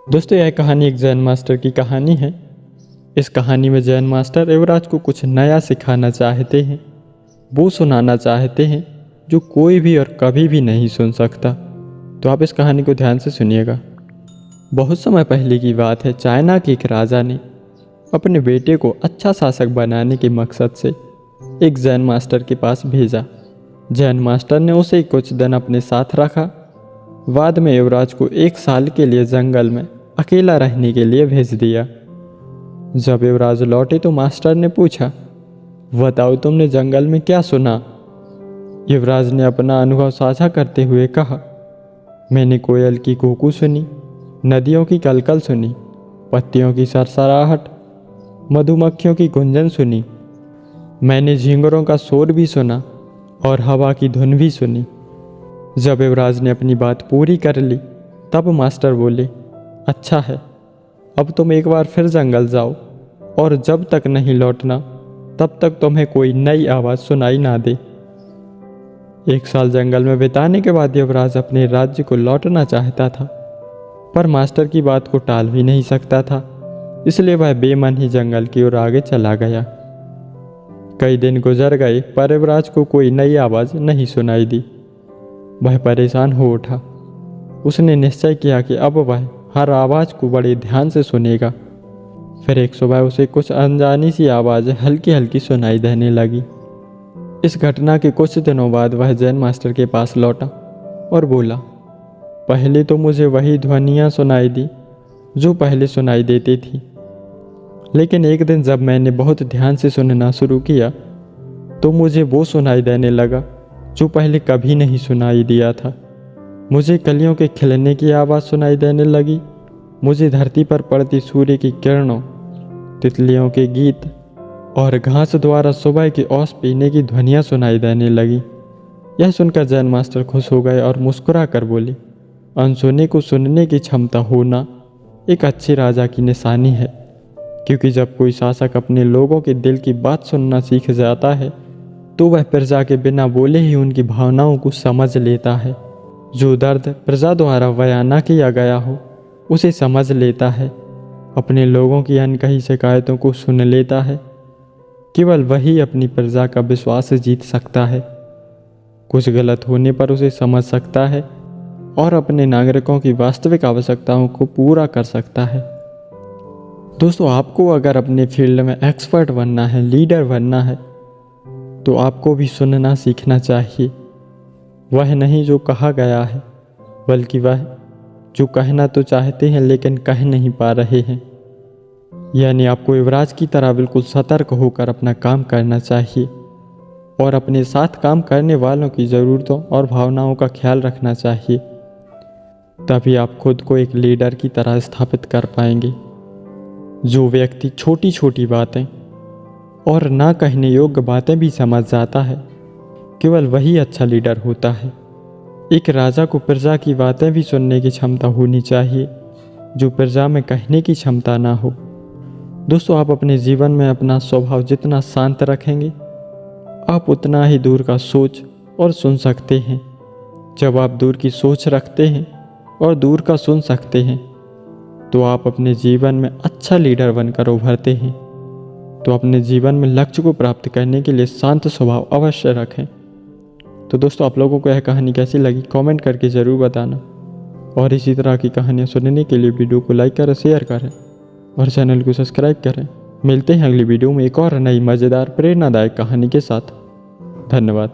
दोस्तों, यह कहानी एक जैन मास्टर की कहानी है। इस कहानी में जैन मास्टर युवराज को कुछ नया सिखाना चाहते हैं, वो सुनाना चाहते हैं जो कोई भी और कभी भी नहीं सुन सकता। तो आप इस कहानी को ध्यान से सुनिएगा। बहुत समय पहले की बात है। चाइना के एक राजा ने अपने बेटे को अच्छा शासक बनाने के मकसद से एक जैन मास्टर के पास भेजा। जैन मास्टर ने उसे कुछ दिन अपने साथ रखा। बाद में युवराज को 1 साल के लिए जंगल में अकेला रहने के लिए भेज दिया। जब युवराज लौटे तो मास्टर ने पूछा, बताओ तुमने जंगल में क्या सुना? युवराज ने अपना अनुभव साझा करते हुए कहा, मैंने कोयल की कूकू सुनी, नदियों की कलकल सुनी, पत्तियों की सरसराहट, मधुमक्खियों की गुंजन सुनी। मैंने झींगरों का शोर भी सुना और हवा की धुन भी सुनी। जब युवराज ने अपनी बात पूरी कर ली तब मास्टर बोले, अच्छा है, अब तुम एक बार फिर जंगल जाओ और जब तक नहीं लौटना तब तक तुम्हें कोई नई आवाज़ सुनाई ना दे। 1 साल जंगल में बिताने के बाद युवराज अपने राज्य को लौटना चाहता था, पर मास्टर की बात को टाल भी नहीं सकता था, इसलिए वह बेमन ही जंगल की ओर आगे चला गया। कई दिन गुजर गए पर युवराज को कोई नई आवाज़ नहीं सुनाई दी। वह परेशान हो उठा। उसने निश्चय किया कि अब वह हर आवाज़ को बड़े ध्यान से सुनेगा। फिर एक सुबह उसे कुछ अनजानी सी आवाज़ हल्की हल्की सुनाई देने लगी। इस घटना के कुछ दिनों बाद वह जैन मास्टर के पास लौटा और बोला, पहले तो मुझे वही ध्वनियाँ सुनाई दी जो पहले सुनाई देती थी, लेकिन एक दिन जब मैंने बहुत ध्यान से सुनना शुरू किया तो मुझे वो सुनाई देने लगा जो पहले कभी नहीं सुनाई दिया था। मुझे कलियों के खिलने की आवाज़ सुनाई देने लगी। मुझे धरती पर पड़ती सूर्य की किरणों, तितलियों के गीत और घास द्वारा सुबह की औस पीने की ध्वनियाँ सुनाई देने लगी। यह सुनकर जैन मास्टर खुश हो गए और मुस्कुरा कर बोले, अनसुने को सुनने की क्षमता होना एक अच्छे राजा की निशानी है, क्योंकि जब कोई शासक अपने लोगों के दिल की बात सुनना सीख जाता है तो वह प्रजा के बिना बोले ही उनकी भावनाओं को समझ लेता है। जो दर्द प्रजा द्वारा बयान न किया गया हो उसे समझ लेता है, अपने लोगों की अनकही शिकायतों को सुन लेता है। केवल वही अपनी प्रजा का विश्वास जीत सकता है, कुछ गलत होने पर उसे समझ सकता है और अपने नागरिकों की वास्तविक आवश्यकताओं को पूरा कर सकता है। दोस्तों, आपको अगर अपने फील्ड में एक्सपर्ट बनना है, लीडर बनना है, तो आपको भी सुनना सीखना चाहिए। वह नहीं जो कहा गया है, बल्कि वह जो कहना तो चाहते हैं लेकिन कह नहीं पा रहे हैं। यानी आपको युवराज की तरह बिल्कुल सतर्क होकर अपना काम करना चाहिए और अपने साथ काम करने वालों की ज़रूरतों और भावनाओं का ख्याल रखना चाहिए। तभी आप खुद को एक लीडर की तरह स्थापित कर पाएंगे। जो व्यक्ति छोटी छोटी बातें और ना कहने योग्य बातें भी समझ जाता है, केवल वही अच्छा लीडर होता है। एक राजा को प्रजा की बातें भी सुनने की क्षमता होनी चाहिए, जो प्रजा में कहने की क्षमता ना हो। दोस्तों, आप अपने जीवन में अपना स्वभाव जितना शांत रखेंगे, आप उतना ही दूर का सोच और सुन सकते हैं। जब आप दूर की सोच रखते हैं और दूर का सुन सकते हैं, तो आप अपने जीवन में अच्छा लीडर बनकर उभरते हैं। तो अपने जीवन में लक्ष्य को प्राप्त करने के लिए शांत स्वभाव अवश्य रखें। तो दोस्तों, आप लोगों को यह कहानी कैसी लगी कमेंट करके ज़रूर बताना, और इसी तरह की कहानियाँ सुनने के लिए वीडियो को लाइक करें, शेयर करें और चैनल को सब्सक्राइब करें। मिलते हैं अगली वीडियो में एक और नई मज़ेदार प्रेरणादायक कहानी के साथ। धन्यवाद।